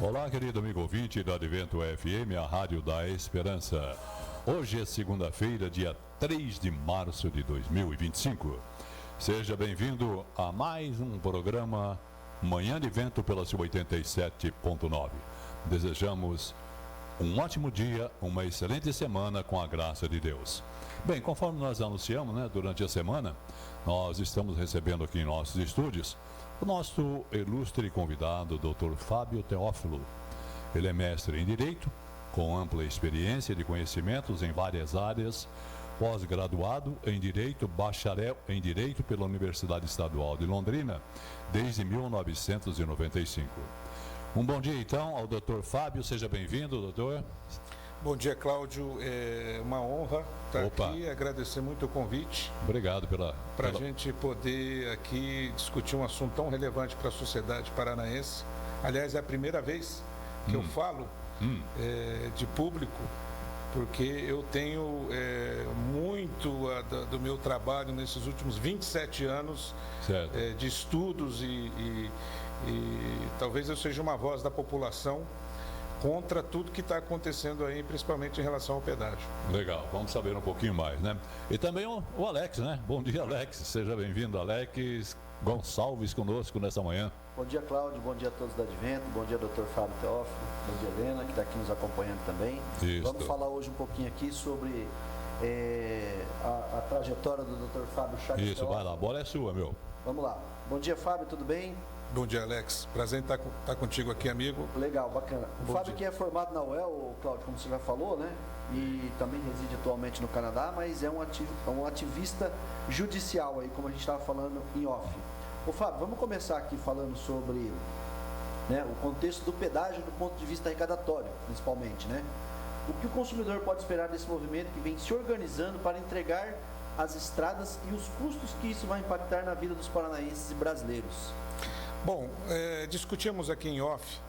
Olá, querido amigo ouvinte da Advento FM, a Rádio da Esperança. Hoje é segunda-feira, dia 3 de março de 2025. Seja bem-vindo a mais um programa Manhã de Vento pela sua 87.9. Desejamos um ótimo dia, uma excelente semana com a graça de Deus. Bem, conforme nós anunciamos, durante a semana, nós estamos recebendo aqui em nossos estúdios o nosso ilustre convidado, Dr. Fábio Teófilo. Ele é mestre em Direito, com ampla experiência de conhecimentos em várias áreas, pós-graduado em Direito, bacharel em Direito pela Universidade Estadual de Londrina, desde 1995. Um bom dia, então, ao Dr. Fábio. Seja bem-vindo, doutor. Bom dia, Cláudio. É uma honra estar aqui, agradecer muito o convite. Obrigado para a gente poder aqui discutir um assunto tão relevante para a sociedade paranaense. Aliás, é a primeira vez que eu falo de público, porque eu tenho muito do meu trabalho nesses últimos 27 anos de estudos e talvez eu seja uma voz da população contra tudo que está acontecendo aí, principalmente em relação ao pedágio. Legal, vamos saber um pouquinho mais, né? E também o Alex, né? Bom dia, Alex. Seja bem-vindo, Alex Gonçalves, conosco nessa manhã. Bom dia, Cláudio. Bom dia a todos da Advento. Bom dia, Dr. Fábio Teófilo. Bom dia, Helena, que está aqui nos acompanhando também. Isso. Vamos falar hoje um pouquinho aqui sobre a trajetória do Dr. Fábio Chagas. Isso, vai lá, a bola é sua, meu. Vamos lá. Bom dia, Fábio, tudo bem? Bom dia, Alex. Prazer em estar contigo aqui, amigo. Legal, bacana. O Fábio que é formado na UEL, Cláudio, como você já falou, né? E também reside atualmente no Canadá, mas é um ativista judicial aí, como a gente estava falando em off. Ô Fábio, vamos começar aqui falando sobre o contexto do pedágio do ponto de vista arrecadatório, principalmente, né? O que o consumidor pode esperar desse movimento que vem se organizando para entregar as estradas e os custos que isso vai impactar na vida dos paranaenses e brasileiros? Bom, discutimos aqui em off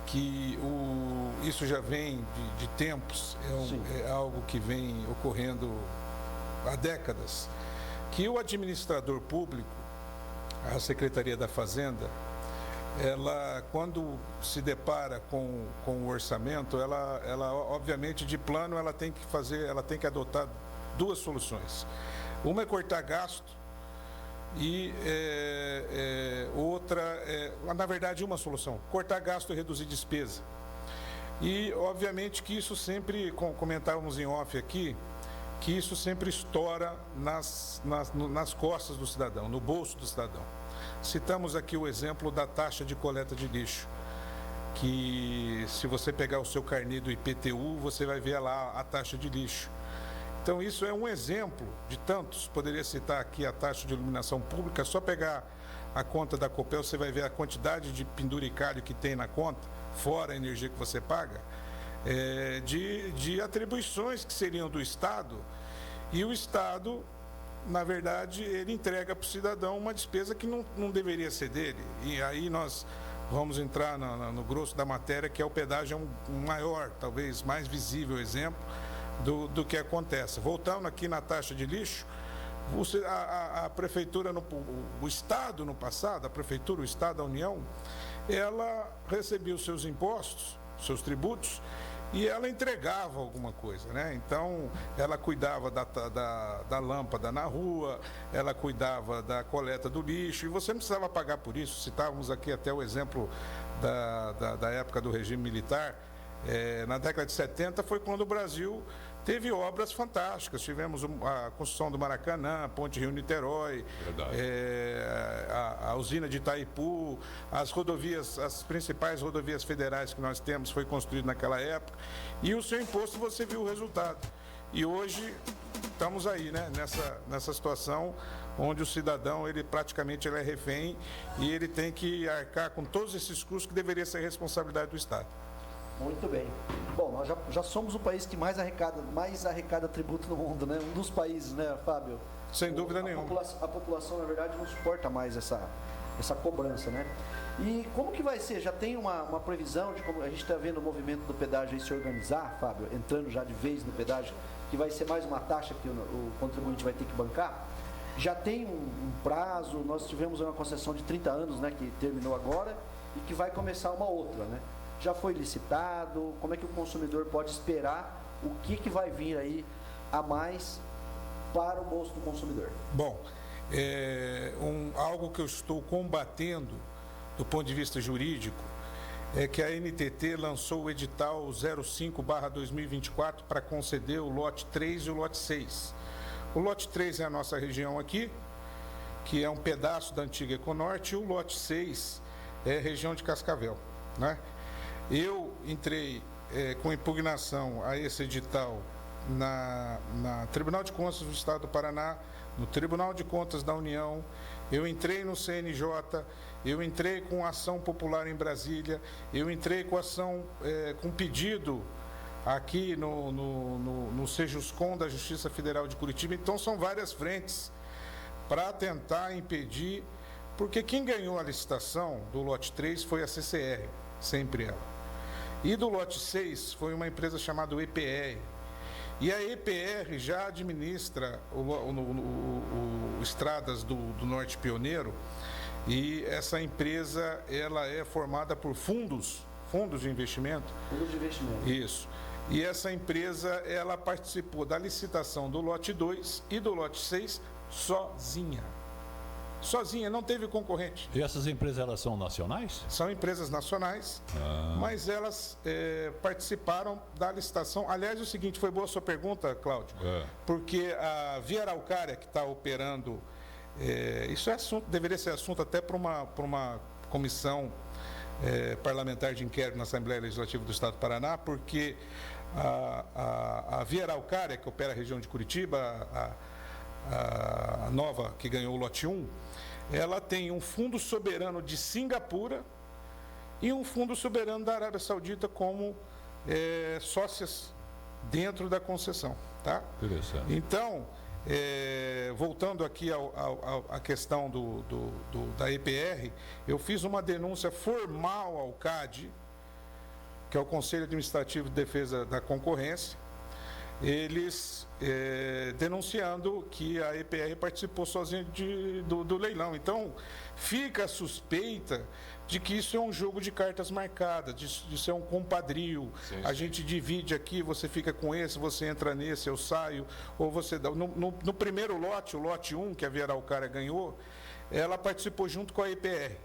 que isso já vem de tempos, é algo que vem ocorrendo há décadas, que o administrador público, a Secretaria da Fazenda, ela, quando se depara com o orçamento, ela obviamente de plano ela tem que adotar duas soluções. Uma é cortar gasto e outra, na verdade, uma solução: cortar gasto e reduzir despesa. E, obviamente, que isso sempre, comentávamos em off aqui, que isso sempre estoura nas costas do cidadão, no bolso do cidadão. Citamos aqui o exemplo da taxa de coleta de lixo, que se você pegar o seu carnê do IPTU, você vai ver lá a taxa de lixo. Então, isso é um exemplo de tantos. Poderia citar aqui a taxa de iluminação pública. Só pegar a conta da Copel, você vai ver a quantidade de penduricalho que tem na conta, fora a energia que você paga, de atribuições que seriam do Estado. E o Estado, na verdade, ele entrega para o cidadão uma despesa que não deveria ser dele. E aí nós vamos entrar no grosso da matéria, que é o pedágio, é um maior, talvez mais visível exemplo do que acontece. Voltando aqui na taxa de lixo, a prefeitura, o Estado no passado, a prefeitura, o Estado, a União, ela recebia os seus impostos, seus tributos, e ela entregava alguma coisa, né? Então, ela cuidava da lâmpada na rua, ela cuidava da coleta do lixo, e você não precisava pagar por isso. Citávamos aqui até o exemplo da época do regime militar. Na década de 70 foi quando o Brasil teve obras fantásticas. Tivemos a construção do Maracanã, a Ponte Rio-Niterói, a usina de Itaipu, as principais rodovias federais que nós temos foi construído naquela época. E o seu imposto, você viu o resultado. E hoje estamos aí, né, nessa situação onde o cidadão, ele praticamente é refém e ele tem que arcar com todos esses custos que deveria ser responsabilidade do Estado. Muito bem. Bom, nós já somos o país que mais arrecada tributo no mundo, né? Um dos países, né, Fábio? Sem dúvida nenhuma. A população, na verdade, não suporta mais essa cobrança, né? E como que vai ser? Já tem uma previsão de como a gente está vendo o movimento do pedágio aí se organizar, Fábio, entrando já de vez no pedágio, que vai ser mais uma taxa que o contribuinte vai ter que bancar? Já tem um prazo? Nós tivemos uma concessão de 30 anos, né, que terminou agora, e que vai começar uma outra, né? Já foi licitado? Como é que o consumidor pode esperar o que vai vir aí a mais para o bolso do consumidor? Bom, algo que eu estou combatendo do ponto de vista jurídico é que a NTT lançou o edital 05/2024 para conceder o lote 3 e o lote 6. O lote 3 é a nossa região aqui, que é um pedaço da antiga Econorte, e o lote 6 é a região de Cascavel, né? Eu entrei com impugnação a esse edital na Tribunal de Contas do Estado do Paraná, no Tribunal de Contas da União, eu entrei no CNJ, eu entrei com ação popular em Brasília, eu entrei com ação, com pedido aqui no Sejuscom da Justiça Federal de Curitiba. Então são várias frentes para tentar impedir, porque quem ganhou a licitação do lote 3 foi a CCR, sempre ela. E do lote 6 foi uma empresa chamada EPR. E a EPR já administra o Estradas do Norte Pioneiro, e essa empresa ela é formada por fundos de investimento. Fundos de investimento. Isso. E essa empresa ela participou da licitação do lote 2 e do lote 6 sozinha. Sozinha, não teve concorrente. E essas empresas, elas são nacionais? São empresas nacionais, mas elas participaram da licitação. Aliás, é o seguinte, foi boa a sua pergunta, Cláudio, porque a Via Araucária, que está operando, isso é assunto, deveria ser assunto até para uma comissão parlamentar de inquérito na Assembleia Legislativa do Estado do Paraná, porque a Via Araucária, que opera a região de Curitiba, a nova que ganhou o lote 1, ela tem um fundo soberano de Singapura e um fundo soberano da Arábia Saudita como sócias dentro da concessão, tá? Interessante. Então, voltando aqui à questão da EPR, eu fiz uma denúncia formal ao CAD, que é o Conselho Administrativo de Defesa da Concorrência, eles denunciando que a EPR participou sozinha do leilão. Então, fica a suspeita de que isso é um jogo de cartas marcadas, de ser um compadrio. Sim. A gente divide aqui, você fica com esse, você entra nesse, eu saio, ou você dá. No primeiro lote, o lote 1, que a Via Araucária ganhou, ela participou junto com a EPR.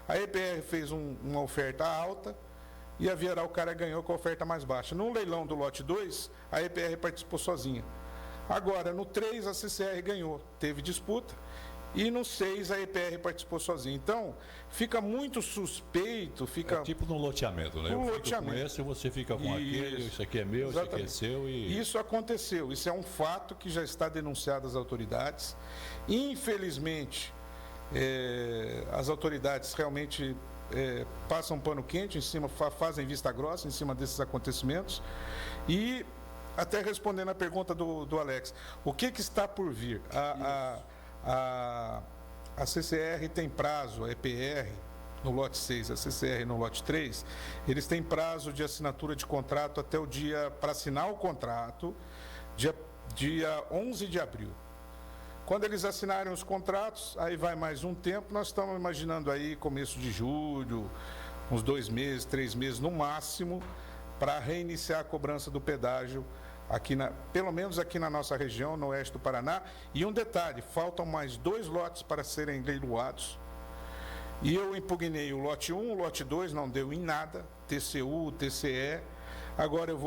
A EPR fez uma oferta alta, e a Via Araucária ganhou com a oferta mais baixa. No leilão do lote 2, a EPR participou sozinha. Agora, no 3, a CCR ganhou, teve disputa, e no 6, a EPR participou sozinha. Então, fica muito suspeito, fica... É tipo no loteamento, né? Eu fico com esse, você fica com aquele, isso aqui é meu, exatamente. Isso aqui é seu e... Isso aconteceu, isso é um fato que já está denunciado às autoridades. Infelizmente, as autoridades realmente... passam pano quente em cima, fazem vista grossa em cima desses acontecimentos. E até respondendo a pergunta do Alex, o que está por vir? A CCR tem prazo, a EPR no lote 6, a CCR no lote 3, eles têm prazo de assinatura de contrato até o dia, para assinar o contrato, dia 11 de abril. Quando eles assinarem os contratos, aí vai mais um tempo, nós estamos imaginando aí começo de julho, uns 2 meses, 3 meses no máximo, para reiniciar a cobrança do pedágio, pelo menos aqui na nossa região, no oeste do Paraná. E um detalhe, faltam mais 2 lotes para serem leiloados. E eu impugnei o lote 1, o lote 2, não deu em nada, TCU, TCE. Agora eu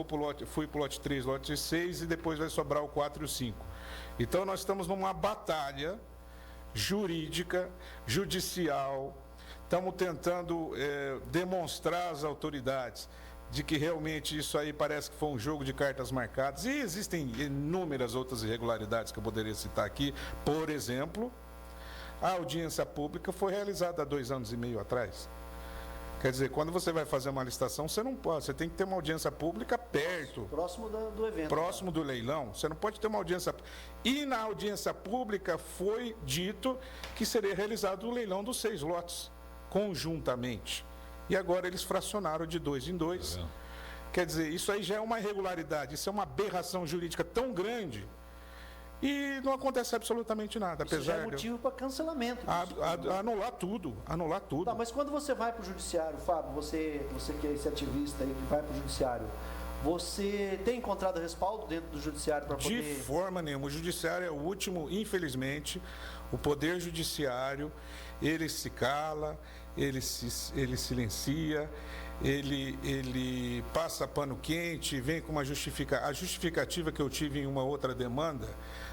fui para o lote 3, lote 6 e depois vai sobrar o 4 e o 5. Então, nós estamos numa batalha jurídica, judicial, estamos tentando demonstrar às autoridades de que realmente isso aí parece que foi um jogo de cartas marcadas. E existem inúmeras outras irregularidades que eu poderia citar aqui. Por exemplo, a audiência pública foi realizada há 2 anos e meio atrás. Quer dizer, quando você vai fazer uma licitação, você não pode, você tem que ter uma audiência pública perto. Próximo do evento. Próximo do leilão. Você não pode ter uma audiência... E na audiência pública foi dito que seria realizado o leilão dos 6 lotes, conjuntamente. E agora eles fracionaram de 2 em 2. Quer dizer, isso aí já é uma irregularidade, isso é uma aberração jurídica tão grande. e não acontece absolutamente nada. Isso já é motivo para cancelamento. Anular tudo. Tá, mas quando você vai para o judiciário, Fábio, você que é esse ativista aí que vai para o judiciário, você tem encontrado respaldo dentro do judiciário para poder... De forma nenhuma. O judiciário é o último, infelizmente, o poder judiciário, ele se cala, ele silencia, ele passa pano quente, vem com uma justificativa. A justificativa que eu tive em uma outra demanda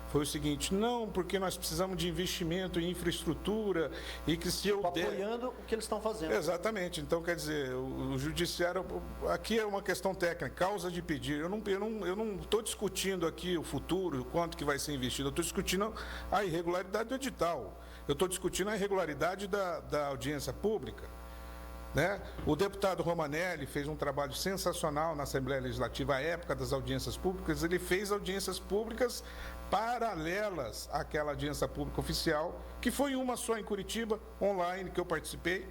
foi o seguinte: não, porque nós precisamos de investimento em infraestrutura e que se eu der... Apoiando o que eles estão fazendo. Exatamente. Então, quer dizer, o judiciário... Aqui é uma questão técnica, causa de pedir. Eu não estou discutindo aqui o futuro, quanto que vai ser investido. Eu estou discutindo a irregularidade do edital. Eu estou discutindo a irregularidade da audiência pública. Né? O deputado Romanelli fez um trabalho sensacional na Assembleia Legislativa à época das audiências públicas. Ele fez audiências públicas paralelas àquela audiência pública oficial, que foi uma só em Curitiba, online, que eu participei,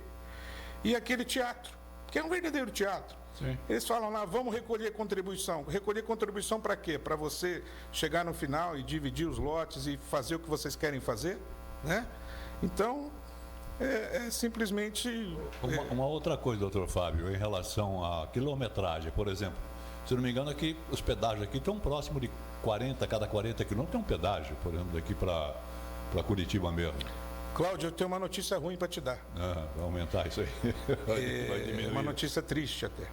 e aquele teatro, que é um verdadeiro teatro. Sim. Eles falam lá, vamos recolher contribuição. Recolher contribuição para quê? Para você chegar no final e dividir os lotes e fazer o que vocês querem fazer, né? Então, simplesmente... Uma outra coisa, doutor Fábio, em relação à quilometragem, por exemplo, se não me engano, aqui, os pedágios aqui estão próximo de 40, cada 40 quilômetros tem um pedágio, por exemplo, daqui para Curitiba mesmo. Cláudio, eu tenho uma notícia ruim para te dar. Vai aumentar isso aí. Vai diminuir. Uma notícia triste até.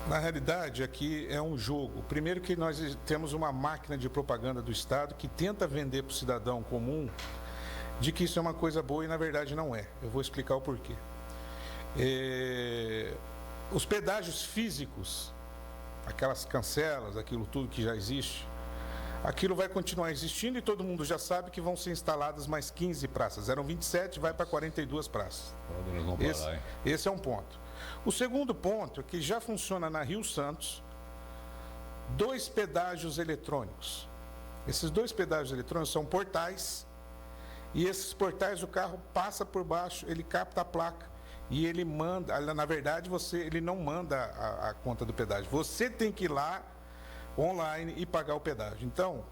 Na realidade, aqui é um jogo. Primeiro que nós temos uma máquina de propaganda do Estado que tenta vender para o cidadão comum de que isso é uma coisa boa e na verdade não é. Eu vou explicar o porquê. Os pedágios físicos, aquelas cancelas, aquilo tudo que já existe, aquilo vai continuar existindo e todo mundo já sabe que vão ser instaladas mais 15 praças. Eram 27, vai para 42 praças. Esse é um ponto. O segundo ponto é que já funciona na Rio Santos 2 pedágios eletrônicos. Esses 2 pedágios eletrônicos são portais e esses portais o carro passa por baixo, ele capta a placa e ele manda, na verdade ele não manda a conta do pedágio, você tem que ir lá online e pagar o pedágio. Então,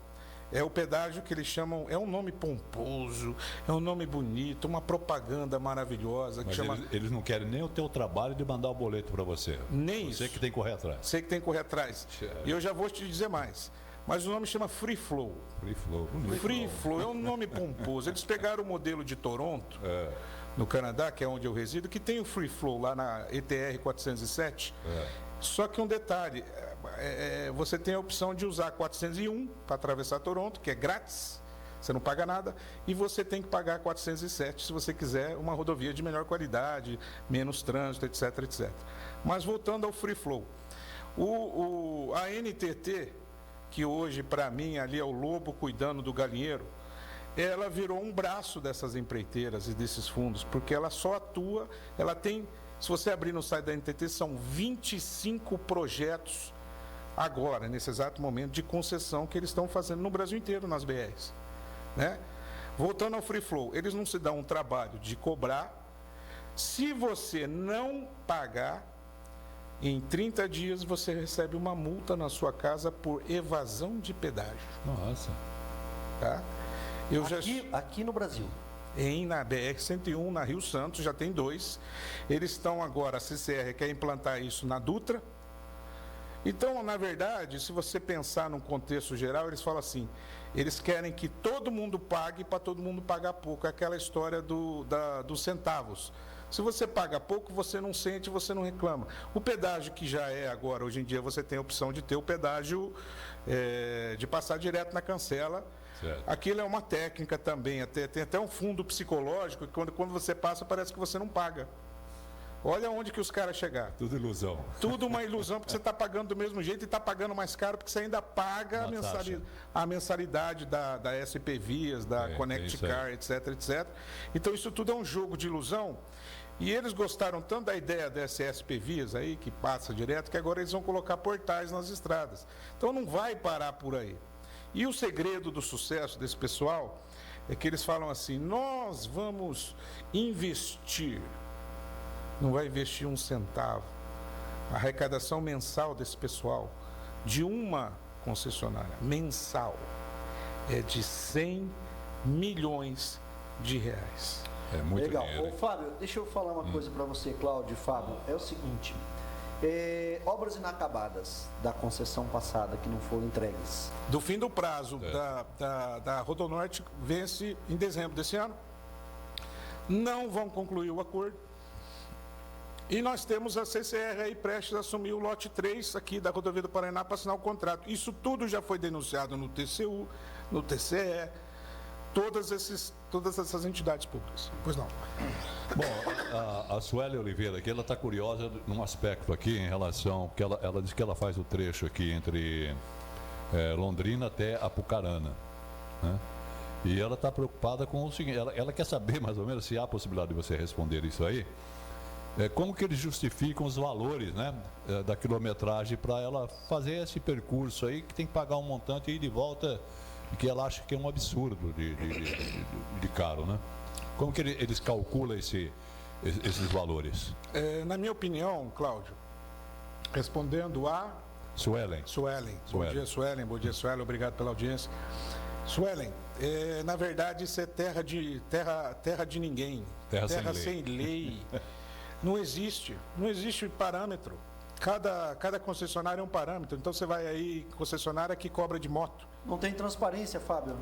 é o pedágio que eles chamam, é um nome pomposo, é um nome bonito, uma propaganda maravilhosa. Mas eles não querem nem o teu trabalho de mandar o boleto para você. Nem isso. Você que tem que correr atrás. Você que tem que correr atrás. E eu já vou te dizer mais. Mas o nome chama Free Flow. Free Flow. Free Flow é um nome pomposo. Eles pegaram o modelo de Toronto, no Canadá, que é onde eu resido, que tem o Free Flow lá na ETR 407. Só que um detalhe, você tem a opção de usar 401 para atravessar Toronto, que é grátis, você não paga nada, e você tem que pagar 407 se você quiser uma rodovia de melhor qualidade, menos trânsito, etc, etc. Mas voltando ao Free Flow, a NTT, que hoje para mim ali é o lobo cuidando do galinheiro, ela virou um braço dessas empreiteiras e desses fundos, porque ela só atua, ela tem... Se você abrir no site da NTT, são 25 projetos agora, nesse exato momento, de concessão que eles estão fazendo no Brasil inteiro, nas BRs. Né? Voltando ao Free Flow, eles não se dão um trabalho de cobrar. Se você não pagar, em 30 dias você recebe uma multa na sua casa por evasão de pedágio. Nossa. Tá? Aqui no Brasil. Na BR-101, na Rio Santos, já tem 2. Eles estão agora, a CCR quer implantar isso na Dutra. Então, na verdade, se você pensar num contexto geral, eles falam assim, eles querem que todo mundo pague para todo mundo pagar pouco. É aquela história dos centavos. Se você paga pouco, você não sente, você não reclama. O pedágio que já é agora, hoje em dia, você tem a opção de ter o pedágio de passar direto na cancela. Certo. Aquilo é uma técnica também, tem até um fundo psicológico, que quando você passa parece que você não paga. Olha onde que os caras chegaram. Tudo ilusão. Tudo uma ilusão, porque você está pagando do mesmo jeito e está pagando mais caro, porque você ainda paga a mensalidade da SP Vias, da Connect Car, etc, etc. Então isso tudo é um jogo de ilusão. E eles gostaram tanto da ideia dessa SP Vias aí, que passa direto, que agora eles vão colocar portais nas estradas. Então não vai parar por aí. E o segredo do sucesso desse pessoal é que eles falam assim, nós vamos investir. Não vai investir um centavo. A arrecadação mensal desse pessoal, de uma concessionária mensal é de 100 milhões de reais. É muito Legal. dinheiro. Ô, Fábio, deixa eu falar uma coisa para você, Cláudio e Fábio. É o seguinte, obras inacabadas da concessão passada que não foram entregues. Do fim do prazo da Rodonorte vence em dezembro desse ano. Não vão concluir o acordo. E nós temos a CCR aí prestes a assumir o lote 3 aqui da Rodovia do Paraná para assinar o contrato. Isso tudo já foi denunciado no TCU, no TCE, todas essas entidades públicas. Pois não. Bom, a Sueli Oliveira aqui, ela está curiosa num aspecto aqui em relação, que ela diz que ela faz o trecho aqui entre Londrina até Apucarana, né? E ela está preocupada com o seguinte, ela quer saber mais ou menos se há a possibilidade de você responder isso aí, como que eles justificam os valores, né, da quilometragem para ela fazer esse percurso aí, que tem que pagar um montante e ir de volta, que ela acha que é um absurdo de caro, né? Como que eles calculam esses valores? Na minha opinião, Cláudio, respondendo a Suelen. Bom dia, Suelen. Bom dia, Suelen. Obrigado pela audiência. Suelen, na verdade, isso é terra de ninguém. Terra sem lei. Não existe parâmetro. Cada concessionária é um parâmetro. Então você vai aí, concessionária que cobra de moto. Não tem transparência, Fábio.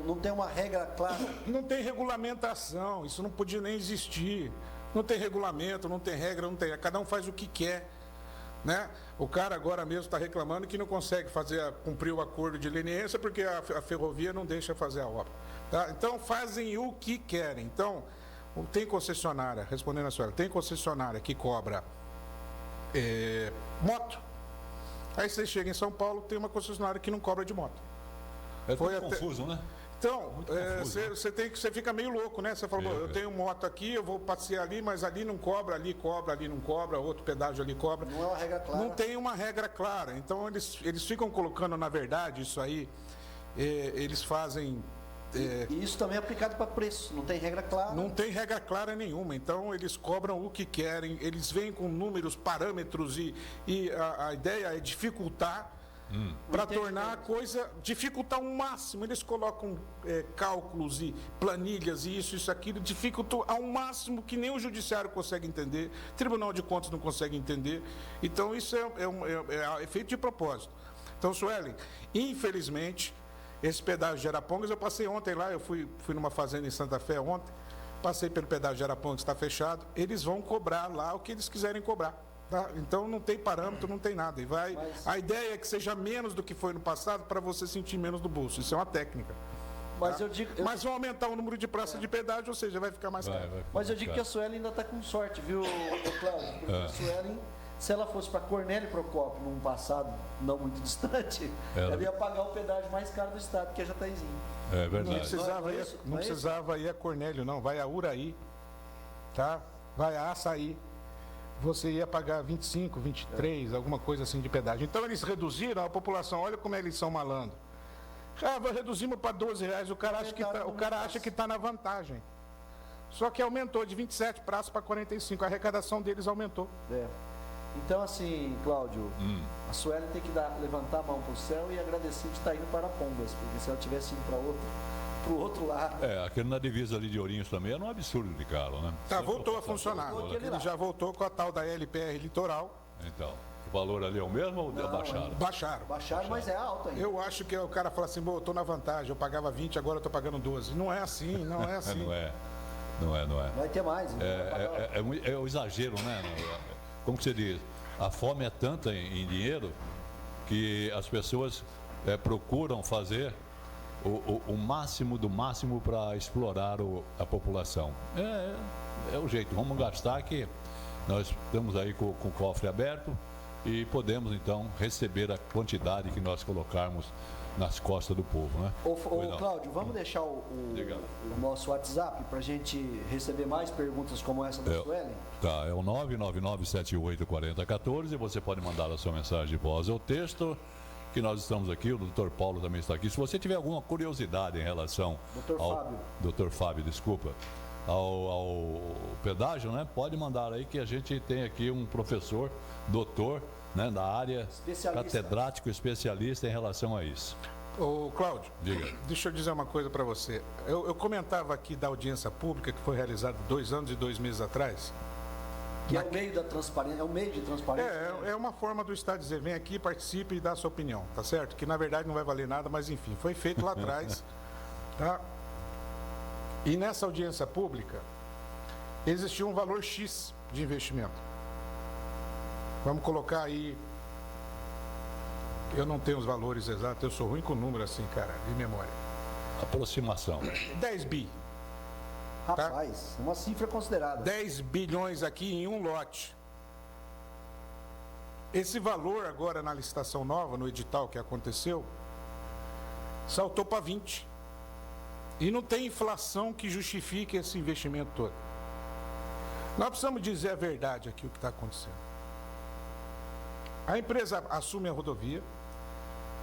Não tem uma regra clara. Não tem regulamentação. Isso não podia nem existir. Não tem regulamento, não tem regra, não tem. Cada um faz o que quer, né? O cara agora mesmo está reclamando que não consegue cumprir o acordo de leniência porque a ferrovia não deixa fazer a obra. Tá? Então fazem o que querem. Então, tem concessionária, respondendo a senhora, tem concessionária que cobra moto. Aí você chega em São Paulo, tem uma concessionária que não cobra de moto. É tudo confuso, né? Então, você fica meio louco, né? Você falou, eu tenho moto aqui, eu vou passear ali, mas ali não cobra, ali não cobra, outro pedágio ali cobra. Não é uma regra clara. Não tem uma regra clara. Então, eles ficam colocando, na verdade, isso aí, eles fazem... E isso também é aplicado para preço, não tem regra clara. Não tem regra clara nenhuma, então eles cobram o que querem, eles vêm com números, parâmetros e a ideia é dificultar para tornar a coisa, dificultar ao máximo. Eles colocam cálculos e planilhas e isso, aquilo, dificultam ao máximo que nem o judiciário consegue entender, Tribunal de Contas não consegue entender. Então isso é feito de propósito. Então, Suelen, infelizmente, esse pedágio de Arapongas, eu passei ontem lá, eu fui numa fazenda em Santa Fé ontem, passei pelo pedágio de Arapongas, está fechado, eles vão cobrar lá o que eles quiserem cobrar. Tá? Então não tem parâmetro, não tem nada. A ideia é que seja menos do que foi no passado para você sentir menos do bolso. Isso é uma técnica. Mas tá? eu Mas vão aumentar o número de praças de pedágio, ou seja, vai ficar mais caro. Mas eu digo que a Suelen ainda está com sorte, viu, Cláudio? Porque a Suelen, se ela fosse para Cornélio Procópio num passado não muito distante, ela ia pagar o pedágio mais caro do estado, que é Jataizinho. É verdade. Não precisava ir a Cornélio, não. Vai a Uraí, tá? Vai a Açaí. Você ia pagar 25, 23, alguma coisa assim de pedágio. Então eles reduziram a população. Olha como eles são malandros. Reduzimos para R$12. O cara acha que está na vantagem. Só que aumentou de 27 praças para 45. A arrecadação deles aumentou. Então, assim, Cláudio, a Sueli tem que levantar a mão para o céu e agradecer de estar indo para Arapongas, porque se ela tivesse ido para o outro lado... Aquele na divisa ali de Ourinhos também era um absurdo de caro, né? Voltou a funcionar. Ele já voltou com a tal da LPR Litoral. Então, o valor ali é o mesmo ou baixaram? Baixaram, mas é alto ainda. Eu acho que o cara fala assim, eu estou na vantagem, eu pagava 20, agora eu estou pagando 12. Não é assim, não é assim. Não é. Vai ter mais. É o exagero, né? Como que você diz? A fome é tanta em dinheiro que as pessoas procuram fazer o máximo do máximo para explorar a população. É o jeito. Vamos gastar que nós estamos aí com o cofre aberto e podemos então receber a quantidade que nós colocarmos nas costas do povo, né? Cláudio, vamos deixar o nosso WhatsApp para a gente receber mais perguntas como essa da Suelen? Tá, é o 999784014. Você pode mandar a sua mensagem de voz ou texto, que nós estamos aqui, o Dr. Paulo também está aqui. Se você tiver alguma curiosidade em relação Dr. Fábio, desculpa, ao pedágio, né? Pode mandar aí que a gente tem aqui um professor, doutor, né, da área, catedrático especialista em relação a isso. Ô, Cláudio, diga. Deixa eu dizer uma coisa para você. Eu comentava aqui da audiência pública que foi realizada 2 anos e 2 meses atrás. Que é o meio da transparência, é um meio de transparência. É uma forma do Estado dizer, vem aqui, participe e dá a sua opinião, tá certo? Que na verdade não vai valer nada, mas enfim, foi feito lá atrás, tá? E nessa audiência pública, existia um valor X de investimento. Vamos colocar aí, eu não tenho os valores exatos, eu sou ruim com número assim, cara, de memória. Aproximação. 10 bi. Rapaz, uma cifra considerável. 10 bilhões aqui em um lote. Esse valor agora na licitação nova, no edital que aconteceu, saltou para 20. E não tem inflação que justifique esse investimento todo. Nós precisamos dizer a verdade aqui, o que está acontecendo. A empresa assume a rodovia,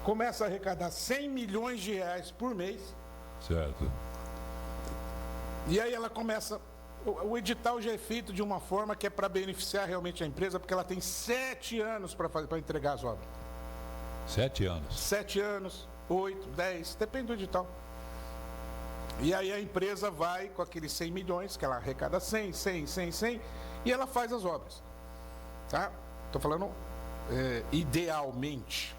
começa a arrecadar 100 milhões de reais por mês. Certo. E aí ela começa... O edital já é feito de uma forma que é para beneficiar realmente a empresa, porque ela tem 7 anos para entregar as obras. 7 anos. 7 anos, 8, 10, depende do edital. E aí a empresa vai com aqueles 100 milhões, que ela arrecada 100, e ela faz as obras. Tá? Estou falando idealmente.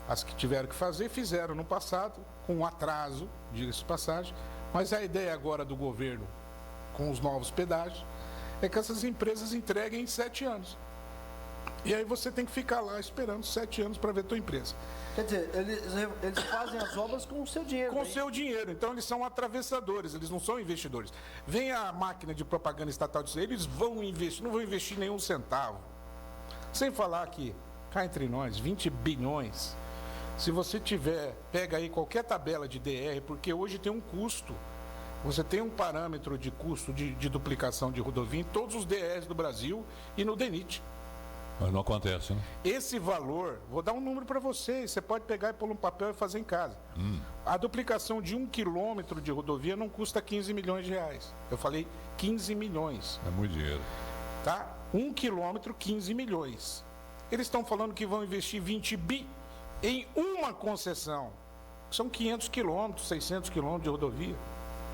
As que tiveram que fazer, fizeram no passado, com um atraso, diga-se de passagem, mas a ideia agora do governo, com os novos pedágios, é que essas empresas entreguem em 7 anos. E aí você tem que ficar lá esperando 7 anos para ver a tua empresa. Quer dizer, eles fazem as obras com o seu dinheiro. Com o seu dinheiro. Então eles são atravessadores, eles não são investidores. Vem a máquina de propaganda estatal dizer, eles vão investir, não vão investir nenhum centavo. Sem falar que, cá entre nós, 20 bilhões, se você pega aí qualquer tabela de DR, porque hoje tem um custo. Você tem um parâmetro de custo de duplicação de rodovia em todos os DRs do Brasil e no DENIT. Mas não acontece, né? Esse valor, vou dar um número para vocês, você pode pegar e pôr um papel e fazer em casa. A duplicação de 1 quilômetro de rodovia não custa 15 milhões de reais. Eu falei 15 milhões. É muito dinheiro. Tá? 1 quilômetro, 15 milhões. Eles estão falando que vão investir 20 bi em uma concessão. São 500 quilômetros, 600 quilômetros de rodovia.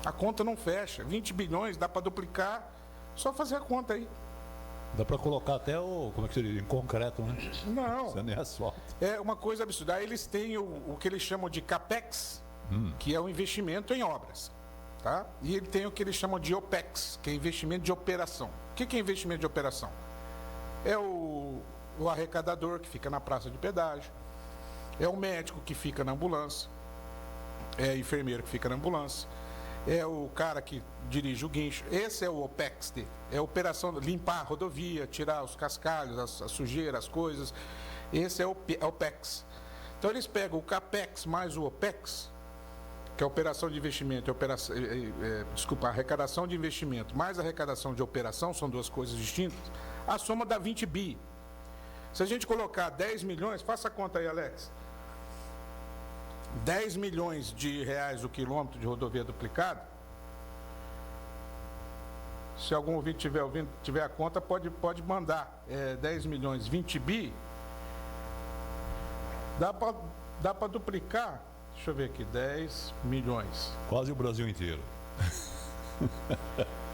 A conta não fecha. 20 bilhões dá para duplicar. Só fazer a conta aí. Dá para colocar até como é que seria? Em concreto, né? Não. Você nem asfalto. É uma coisa absurda. Aí eles têm o que eles chamam de CAPEX, que é o investimento em obras. Tá? E ele tem o que eles chamam de OPEX, que é investimento de operação. O que é investimento de operação? É o arrecadador que fica na praça de pedágio. É o médico que fica na ambulância. É o enfermeiro que fica na ambulância. É o cara que dirige o guincho. Esse é o OPEX dele. É a operação, limpar a rodovia, tirar os cascalhos, a sujeira, as coisas. Esse é o OPEX. Então eles pegam o CAPEX mais o OPEX, que é a operação de investimento, a arrecadação de investimento mais a arrecadação de operação, são duas coisas distintas, a soma dá 20 bi. Se a gente colocar 10 milhões, faça a conta aí, Alex. 10 milhões de reais o quilômetro de rodovia duplicada. Se algum ouvinte estiver ouvindo, tiver a conta, pode mandar. 10 milhões, 20 bi. Dá para duplicar. Deixa eu ver aqui, 10 milhões. Quase o Brasil inteiro.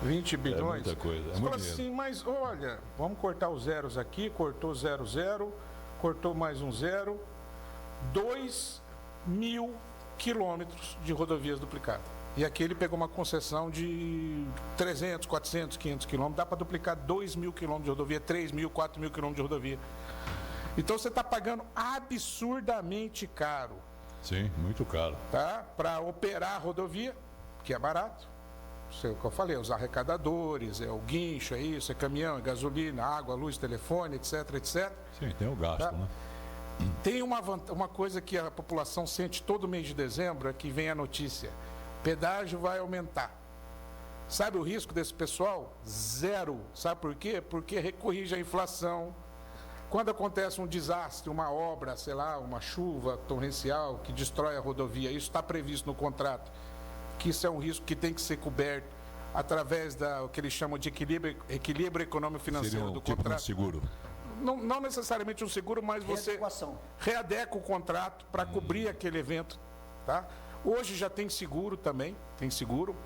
20 bilhões. É muita coisa. Você fala assim, mas olha, vamos cortar os zeros aqui, cortou 0, cortou mais um 0. 2.000 quilômetros de rodovias duplicadas. E aqui ele pegou uma concessão de 300, 400, 500 quilômetros. Dá para duplicar 2.000 quilômetros de rodovia, 3.000, 4.000 quilômetros de rodovia. Então você está pagando absurdamente caro. Sim, muito caro. Tá? Para operar a rodovia, que é barato. Sei o que eu falei, os arrecadadores, é o guincho, é isso, é caminhão, é gasolina, água, luz, telefone, etc, etc. Sim, tem o gasto, tá? né? Tem uma coisa que a população sente todo mês de dezembro, é que vem a notícia: pedágio vai aumentar. Sabe o risco desse pessoal? 0. Sabe por quê? Porque recorrige a inflação. Quando acontece um desastre, uma obra, sei lá, uma chuva torrencial que destrói a rodovia, isso está previsto no contrato, que isso é um risco que tem que ser coberto através o que eles chamam de equilíbrio econômico-financeiro do tipo contrato. Um seguro. não necessariamente um seguro, mas você readequa o contrato para cobrir aquele evento, tá? Hoje já tem seguro também,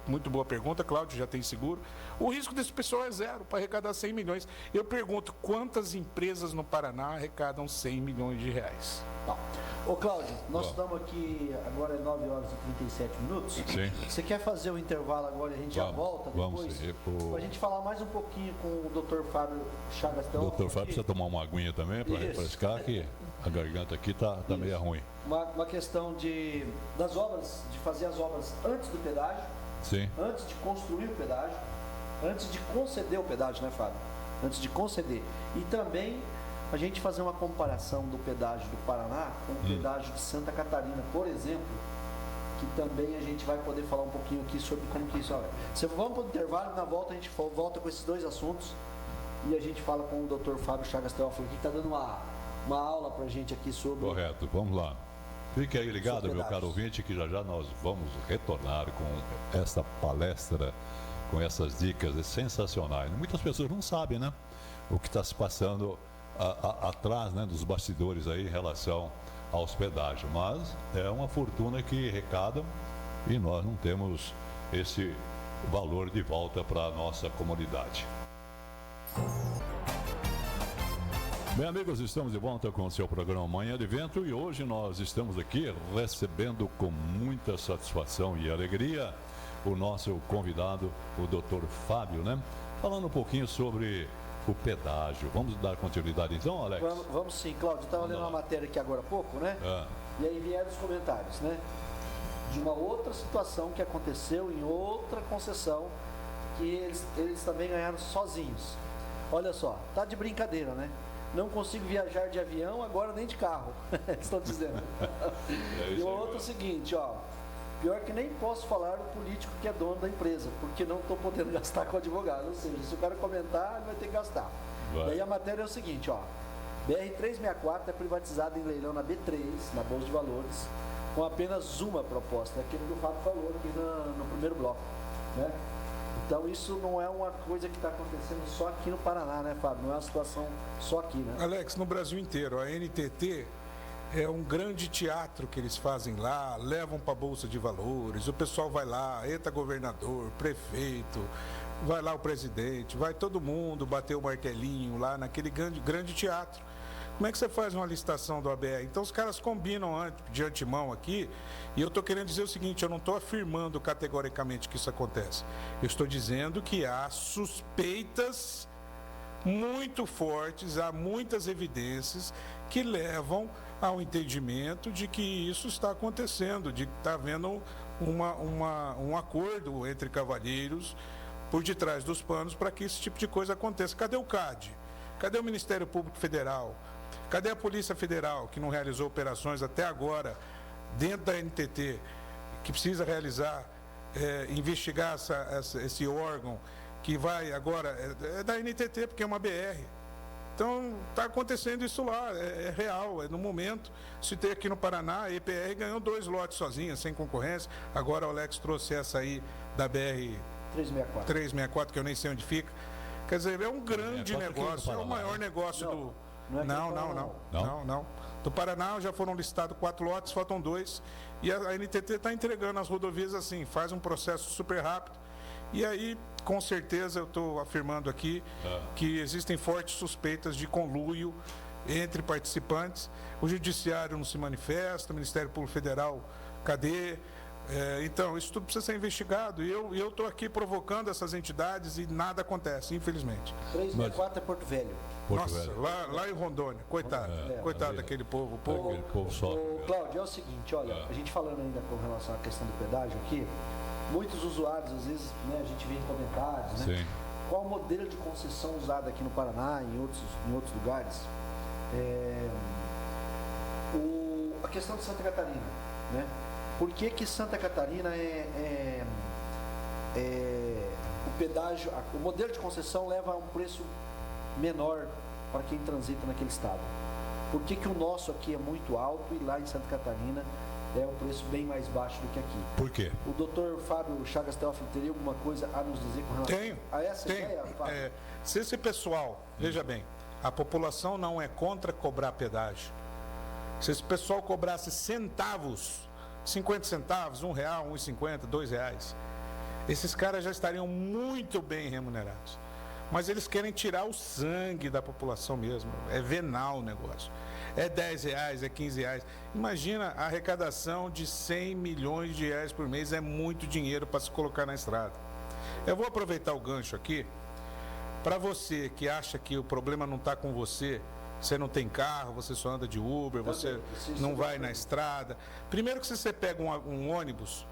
muito boa pergunta, Cláudio, já tem seguro. O risco desse pessoal é zero, para arrecadar 100 milhões. Eu pergunto, quantas empresas no Paraná arrecadam 100 milhões de reais? Bom. Ô Cláudio, nós estamos aqui, agora é 9 horas e 37 minutos. Sim. Você quer fazer o intervalo agora e a gente já volta depois? Para a gente falar mais um pouquinho com o Dr. Fábio Chagas Teófilo. O Dr. Fábio precisa tomar uma aguinha também para refrescar, que a garganta aqui tá meio ruim. Uma questão das obras, de fazer as obras antes do pedágio, sim, antes de construir o pedágio, antes de conceder o pedágio, né, Fábio? Antes de conceder. E também a gente fazer uma comparação do pedágio do Paraná com o pedágio de Santa Catarina, por exemplo, que também a gente vai poder falar um pouquinho aqui sobre como que isso é. Vamos para o intervalo, na volta a gente volta com esses dois assuntos e a gente fala com o Dr. Fábio Chagas Teófilo, que está dando uma aula para a gente aqui sobre... Correto, vamos lá. Fique aí ligado, meu caro ouvinte, que já nós vamos retornar com esta palestra, com essas dicas sensacionais. Muitas pessoas não sabem, né, o que está se passando atrás, né, dos bastidores aí em relação à hospedagem, mas é uma fortuna que arrecadam e nós não temos esse valor de volta para a nossa comunidade. Bem, amigos, estamos de volta com o seu programa Manhã de Vento e hoje nós estamos aqui recebendo com muita satisfação e alegria o nosso convidado, o Dr. Fábio, né? Falando um pouquinho sobre o pedágio. Vamos dar continuidade então, Alex? Vamos sim, Cláudio. Estava lendo uma matéria aqui agora há pouco, né? E aí vieram os comentários, né? De uma outra situação que aconteceu em outra concessão, que eles também ganharam sozinhos. Olha só, tá de brincadeira, né? Não consigo viajar de avião, agora nem de carro. Estão dizendo. E o outro é o seguinte, ó. Pior que nem posso falar do político que é dono da empresa, porque não estou podendo gastar com advogado. Ou seja, se o cara comentar, ele vai ter que gastar. Daí a matéria é o seguinte, ó. BR-364 é privatizada em leilão na B3, na Bolsa de Valores, com apenas uma proposta. É aquilo que o Fábio falou aqui no primeiro bloco, né? Então isso não é uma coisa que está acontecendo só aqui no Paraná, né, Fábio? Não é uma situação só aqui, né? Alex, no Brasil inteiro, a NTT é um grande teatro que eles fazem lá, levam para a Bolsa de Valores, o pessoal vai lá, entra governador, prefeito, vai lá o presidente, vai todo mundo bater o martelinho lá naquele grande teatro. Como é que você faz uma licitação do ABR? Então os caras combinam de antemão aqui, e eu estou querendo dizer o seguinte, eu não estou afirmando categoricamente que isso acontece. Eu estou dizendo que há suspeitas muito fortes, há muitas evidências que levam ao entendimento de que isso está acontecendo, de que está havendo um acordo entre cavalheiros por detrás dos panos para que esse tipo de coisa aconteça. Cadê o CAD? Cadê o Ministério Público Federal? Cadê a Polícia Federal, que não realizou operações até agora dentro da NTT, que precisa realizar, investigar esse órgão que vai agora, é da NTT, porque é uma BR. Então, está acontecendo isso lá, é real, é no momento. Se tem aqui no Paraná, a EPR ganhou 2 lotes sozinha, sem concorrência. Agora o Alex trouxe essa aí da BR 364, que eu nem sei onde fica. Quer dizer, é um grande negócio, é o maior negócio do... Não. Do Paraná já foram listados 4 lotes, faltam 2. E a NTT está entregando as rodovias assim, faz um processo super rápido. E aí, com certeza, eu estou afirmando aqui que existem fortes suspeitas de conluio entre participantes. O Judiciário não se manifesta, o Ministério Público Federal, cadê? Então, isso tudo precisa ser investigado. E eu estou aqui provocando essas entidades e nada acontece, infelizmente. 364 é Porto Velho. Lá em Rondônia, coitado daquele povo. Aquele povo só. Cláudio, é o seguinte, olha, a gente falando ainda com relação à questão do pedágio aqui, muitos usuários, às vezes, né, a gente vê em comentários, né? Sim. Qual o modelo de concessão usado aqui no Paraná, em outros lugares? A questão de Santa Catarina, né? Por que Santa Catarina o pedágio, o modelo de concessão leva a um preço menor para quem transita naquele estado? Por que o nosso aqui é muito alto e lá em Santa Catarina é um preço bem mais baixo do que aqui? Por quê? O doutor Fábio Chagas Teófilo teria alguma coisa a nos dizer com relação a essa ideia, Fábio? Se esse pessoal, veja bem, A população não é contra cobrar pedágio. Se esse pessoal cobrasse centavos, 50 centavos, R$1, R$1,50, R$2, esses caras já estariam muito bem remunerados. Mas eles querem tirar o sangue da população mesmo. É venal o negócio. É R$10, é R$15. Imagina a arrecadação de 100 milhões de reais por mês. É muito dinheiro para se colocar na estrada. Eu vou aproveitar o gancho aqui. Para você que acha que o problema não está com você, você não tem carro, você só anda de Uber, você não vai na estrada. Primeiro que se você pega um ônibus,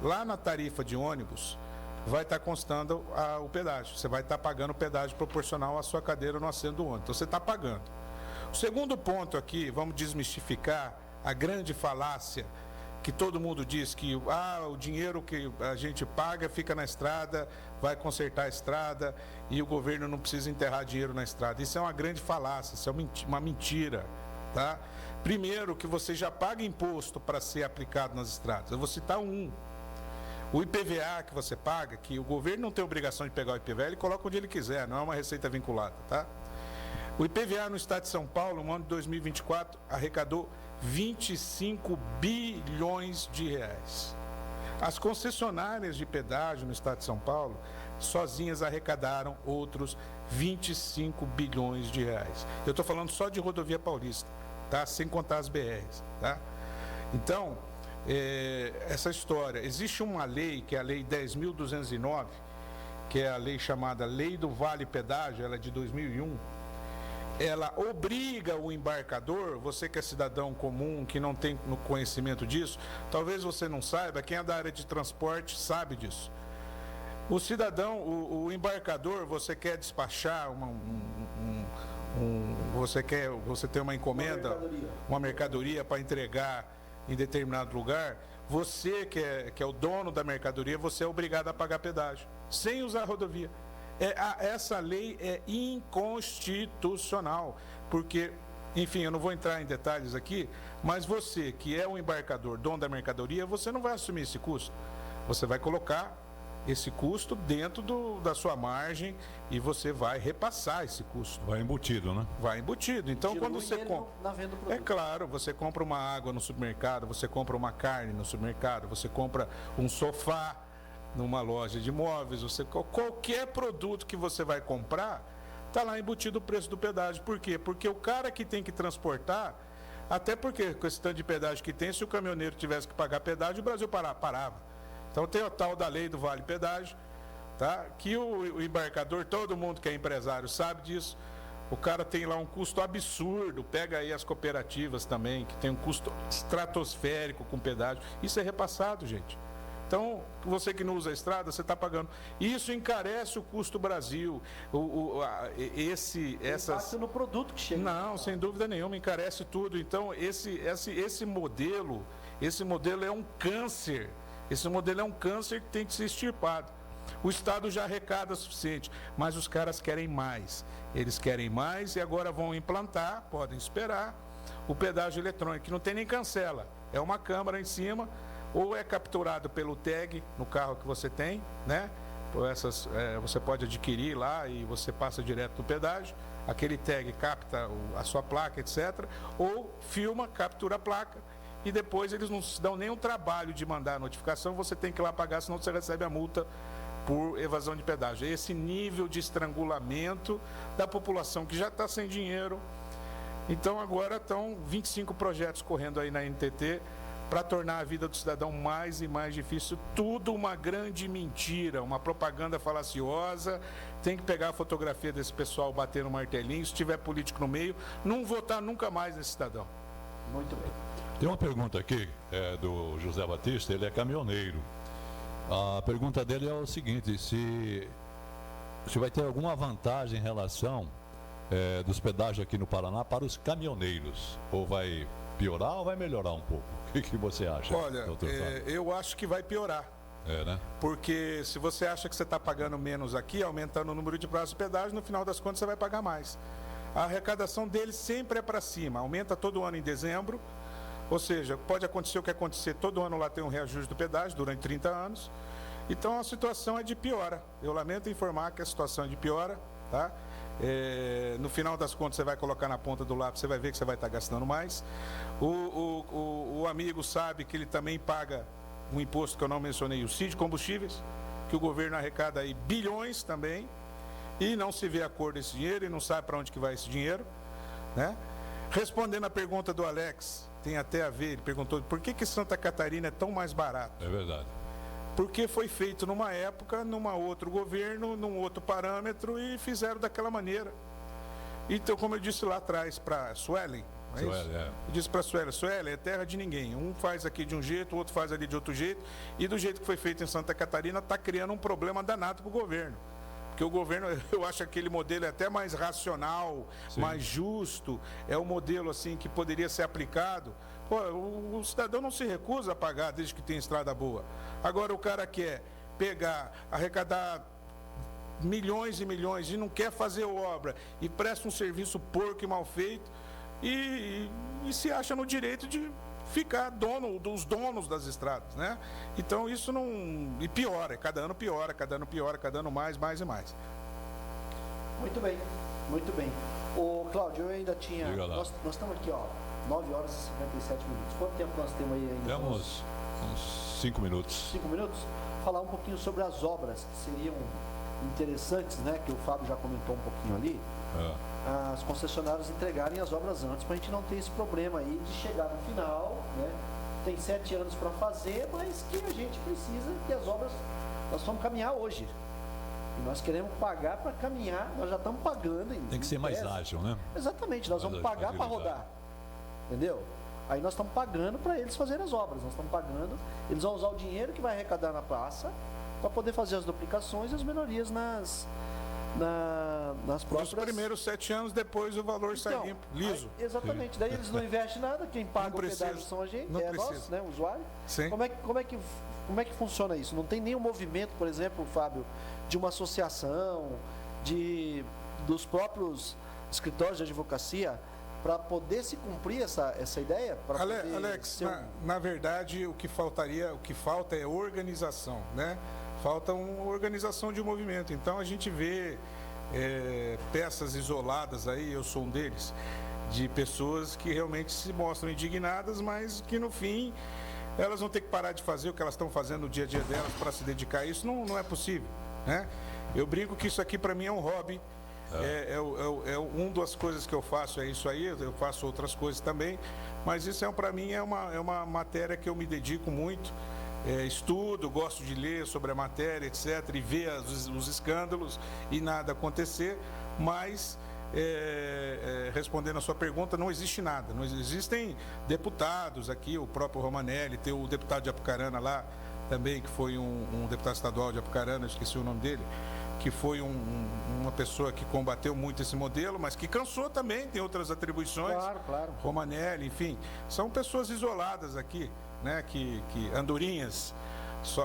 lá na tarifa de ônibus, vai estar constando o pedágio. Você vai estar pagando o pedágio proporcional à sua cadeira no assento do ônibus. Então você está pagando. O segundo ponto aqui, vamos desmistificar a grande falácia que todo mundo diz que o dinheiro que a gente paga fica na estrada, vai consertar a estrada e o governo não precisa enterrar dinheiro na estrada. Isso é uma grande falácia, isso é uma mentira, tá? Primeiro que você já paga imposto para ser aplicado nas estradas. Eu vou citar um. O IPVA que você paga, que o governo não tem obrigação de pegar o IPVA, ele coloca onde ele quiser, não é uma receita vinculada, tá? O IPVA no estado de São Paulo, no ano de 2024, arrecadou 25 bilhões de reais. As concessionárias de pedágio no estado de São Paulo, sozinhas arrecadaram outros 25 bilhões de reais. Eu estou falando só de rodovia paulista, tá? Sem contar as BRs, tá? Então, essa história, existe uma lei, que é a Lei 10.209, que é a lei chamada Lei do Vale Pedágio, ela é de 2001, ela obriga o embarcador, você que é cidadão comum, que não tem conhecimento disso, talvez você não saiba, quem é da área de transporte sabe disso. O cidadão, o embarcador, você quer despachar você tem uma encomenda, uma mercadoria para entregar em determinado lugar, você que é o dono da mercadoria, você é obrigado a pagar pedágio, sem usar a rodovia. Essa lei é inconstitucional, porque, enfim, eu não vou entrar em detalhes aqui, mas você que é o embarcador, dono da mercadoria, você não vai assumir esse custo. Você vai colocar esse custo dentro da sua margem e você vai repassar esse custo. Vai embutido, né? Vai embutido. Então, quando você compra... É claro, você compra uma água no supermercado, você compra uma carne no supermercado, você compra um sofá numa loja de imóveis, qualquer produto que você vai comprar, está lá embutido o preço do pedágio. Por quê? Porque o cara que tem que transportar, até porque com esse tanto de pedágio que tem, se o caminhoneiro tivesse que pagar pedágio, o Brasil parava. Então tem a tal da lei do Vale Pedágio, tá? Que o embarcador, todo mundo que é empresário sabe disso, o cara tem lá um custo absurdo, pega aí as cooperativas também, que tem um custo estratosférico com pedágio, isso é repassado, gente. Então, você que não usa a estrada, você está pagando. Isso encarece o custo Brasil. Impacto no produto que chega. Não, sem dúvida nenhuma, encarece tudo. Então, esse modelo é um câncer. Esse modelo é um câncer que tem que ser extirpado. O Estado já arrecada o suficiente, mas os caras querem mais. Eles querem mais e agora vão implantar, podem esperar, o pedágio eletrônico, que não tem nem cancela. É uma câmara em cima, ou é capturado pelo tag no carro que você tem, né? Você pode adquirir lá e você passa direto no pedágio, aquele tag capta a sua placa, etc. Ou filma, captura a placa e depois eles não se dão nem o trabalho de mandar a notificação, você tem que ir lá pagar, senão você recebe a multa por evasão de pedágio. Esse nível de estrangulamento da população que já está sem dinheiro. Então agora estão 25 projetos correndo aí na NTT, para tornar a vida do cidadão mais e mais difícil. Tudo uma grande mentira, uma propaganda falaciosa. Tem que pegar a fotografia desse pessoal, bater no martelinho, se tiver político no meio, não votar nunca mais nesse cidadão. Muito bem. Tem uma pergunta aqui, do José Batista, ele é caminhoneiro. A pergunta dele é o seguinte, se vai ter alguma vantagem em relação dos pedágios aqui no Paraná para os caminhoneiros, ou vai piorar ou vai melhorar um pouco? O que você acha? Olha, eu acho que vai piorar. Né? Porque se você acha que você está pagando menos aqui, aumentando o número de prazos de pedágio, no final das contas você vai pagar mais. A arrecadação deles sempre é para cima, aumenta todo ano em dezembro, ou seja, pode acontecer o que acontecer, todo ano lá tem um reajuste do pedágio durante 30 anos. Então a situação é de piora. Eu lamento informar que a situação é de piora, tá? No final das contas, você vai colocar na ponta do lápis, você vai ver que você vai estar gastando mais. O amigo sabe que ele também paga um imposto que eu não mencionei, o CID Combustíveis, que o governo arrecada aí bilhões também, e não se vê a cor desse dinheiro e não sabe para onde que vai esse dinheiro, né? Respondendo a pergunta do Alex, tem até a ver, ele perguntou por que Santa Catarina é tão mais barato. É verdade. Porque foi feito numa época, num outro governo, num outro parâmetro e fizeram daquela maneira. Então, como eu disse lá atrás para Suelen, eu disse para Suelen, é terra de ninguém. Um faz aqui de um jeito, o outro faz ali de outro jeito. E do jeito que foi feito em Santa Catarina, está criando um problema danado para o governo. Porque o governo, eu acho que aquele modelo é até mais racional, sim, mais justo, é um modelo assim que poderia ser aplicado. Pô, o cidadão não se recusa a pagar desde que tem estrada boa. Agora o cara quer pegar, arrecadar milhões e milhões e não quer fazer obra e presta um serviço porco e mal feito e se acha no direito de ficar dos donos das estradas, né? Então isso não... E piora, cada ano piora, cada ano mais e mais. Muito bem, muito bem. Ô, Cláudio, eu ainda tinha... Nós estamos aqui, ó, 9 horas e 57 minutos. Quanto tempo nós temos aí ainda? Temos uns 5 minutos. 5 minutos? Falar um pouquinho sobre as obras que seriam interessantes, né? Que o Fábio já comentou um pouquinho ali. As concessionárias entregarem as obras antes, para a gente não ter esse problema aí de chegar no final, né? Tem 7 anos para fazer, mas que a gente precisa que as obras, nós vamos caminhar hoje. E nós queremos pagar para caminhar, nós já estamos pagando. Tem que ser mais ágil, né? Exatamente, nós vamos pagar para rodar. Entendeu? Aí nós estamos pagando para eles fazerem as obras, nós estamos pagando, eles vão usar o dinheiro que vai arrecadar na praça para poder fazer as duplicações e as melhorias nas próprias... Os primeiros 7 anos, depois o valor sai limpo, liso. Aí, exatamente, daí eles não investem nada, quem paga o pedágio são a gente, nós, né, o usuário. Sim. Como é que funciona isso? Não tem nenhum movimento, por exemplo, Fábio, de uma associação, dos próprios escritórios de advocacia, para poder se cumprir essa ideia? Alex, na verdade, o que falta é organização, né? Falta uma organização de movimento. Então a gente vê peças isoladas aí, eu sou um deles, de pessoas que realmente se mostram indignadas, mas que no fim elas vão ter que parar de fazer o que elas estão fazendo no dia a dia delas para se dedicar a isso. Não é possível, né? Eu brinco que isso aqui para mim é um hobby. Uma das coisas que eu faço é isso aí, eu faço outras coisas também, mas isso para mim é uma matéria que eu me dedico muito. Estudo, gosto de ler sobre a matéria, etc., e ver os escândalos e nada acontecer, mas respondendo a sua pergunta, não existe nada. Não existem deputados aqui, o próprio Romanelli, tem o deputado de Apucarana lá também, que foi um deputado estadual de Apucarana, eu esqueci o nome dele, que foi uma pessoa que combateu muito esse modelo, mas que cansou também, tem outras atribuições. Claro. Romanelli, enfim, são pessoas isoladas aqui, né, que andorinhas,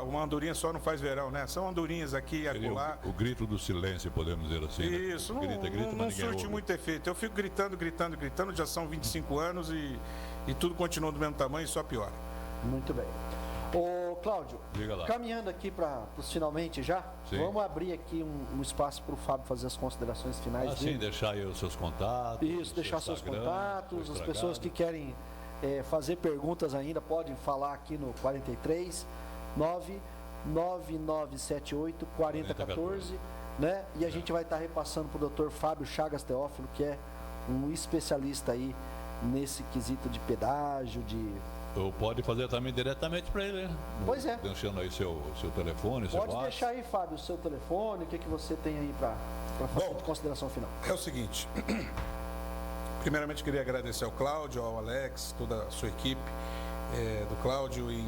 uma andorinha só não faz verão, né? São andorinhas aqui e acolá. O grito do silêncio, podemos dizer assim. Isso, né? não surte muito efeito. Eu fico gritando, já são 25 anos e tudo continua do mesmo tamanho e só piora. Muito bem. Ô, Cláudio, caminhando aqui para os finalmente já, sim, vamos abrir aqui um espaço para o Fábio fazer as considerações finais dele. Sim, deixar aí os seus contatos. Isso, deixar seus contatos, as pessoas que querem fazer perguntas ainda, podem falar aqui no 43 99978 4014, né? E a gente vai estar repassando para o Dr. Fábio Chagas Teófilo, que é um especialista aí nesse quesito de pedágio, Ou pode fazer também diretamente para ele, né? Pois é. Deixando aí seu telefone, seu Pode deixar aí, Fábio, o seu telefone, o que você tem aí para fazer de consideração final. É o seguinte, primeiramente queria agradecer ao Cláudio, ao Alex, toda a sua equipe, do Cláudio em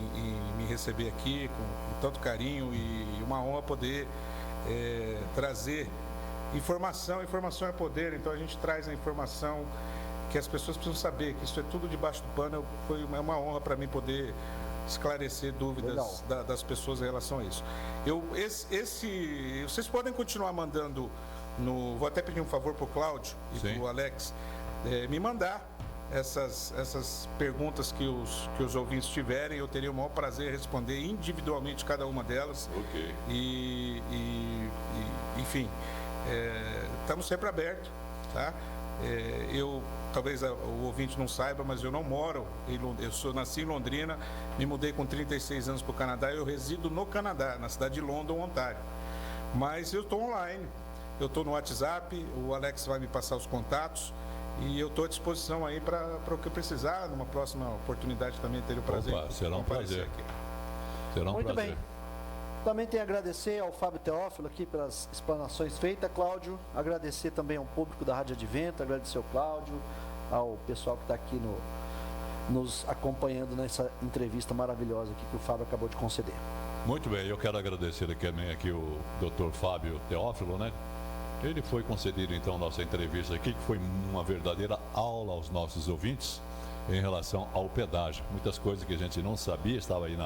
me receber aqui com tanto carinho e uma honra poder trazer informação. Informação é poder, então a gente traz a informação que as pessoas precisam saber, que isso é tudo debaixo do pano. Foi uma honra para mim poder esclarecer dúvidas das pessoas em relação a isso. Vocês podem continuar mandando vou até pedir um favor para o Cláudio e para o Alex me mandar essas perguntas que os ouvintes tiverem. Eu teria o maior prazer em responder individualmente cada uma delas. Ok. Enfim, estamos sempre abertos, tá? Talvez o ouvinte não saiba, mas eu não moro nasci em Londrina, me mudei com 36 anos para o Canadá, eu resido no Canadá, na cidade de London, Ontário. Mas eu estou online, eu estou no WhatsApp, o Alex vai me passar os contatos e eu estou à disposição aí para o que eu precisar, numa próxima oportunidade também ter o prazer de será um prazer aqui. Será um Muito prazer. bem. Também tenho a agradecer ao Fábio Teófilo aqui pelas explanações feitas, Cláudio. Agradecer também ao público da Rádio Advento, agradecer ao Cláudio, ao pessoal que está aqui nos acompanhando nessa entrevista maravilhosa aqui que o Fábio acabou de conceder. Muito bem, eu quero agradecer também aqui o Dr. Fábio Teófilo, né? Ele foi concedido então nossa entrevista aqui, que foi uma verdadeira aula aos nossos ouvintes em relação ao pedágio. Muitas coisas que a gente não sabia, estava aí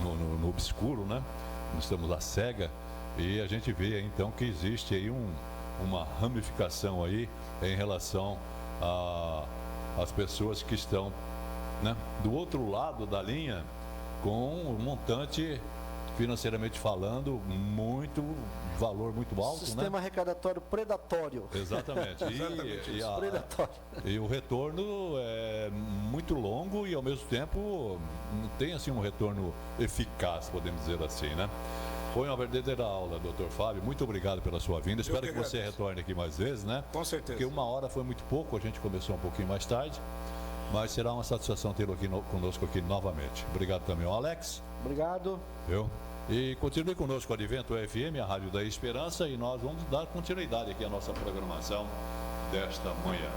no obscuro, né? Nós estamos à cega e a gente vê então que existe aí uma ramificação aí em relação às pessoas que estão, né, do outro lado da linha com um montante, financeiramente falando, valor muito alto, Sistema né? arrecadatório predatório. Exatamente. Predatório. E o retorno é muito longo e ao mesmo tempo não tem assim um retorno eficaz, podemos dizer assim, né? Foi uma verdadeira aula, doutor Fábio. Muito obrigado pela sua vinda. Espero que você retorne aqui mais vezes, né? Com certeza. Porque 1 hora foi muito pouco, a gente começou um pouquinho mais tarde, mas será uma satisfação tê-lo aqui conosco aqui novamente. Obrigado também ao Alex. Obrigado. Viu? E continue conosco, Advento FM, a Rádio da Esperança, e nós vamos dar continuidade aqui à nossa programação desta manhã.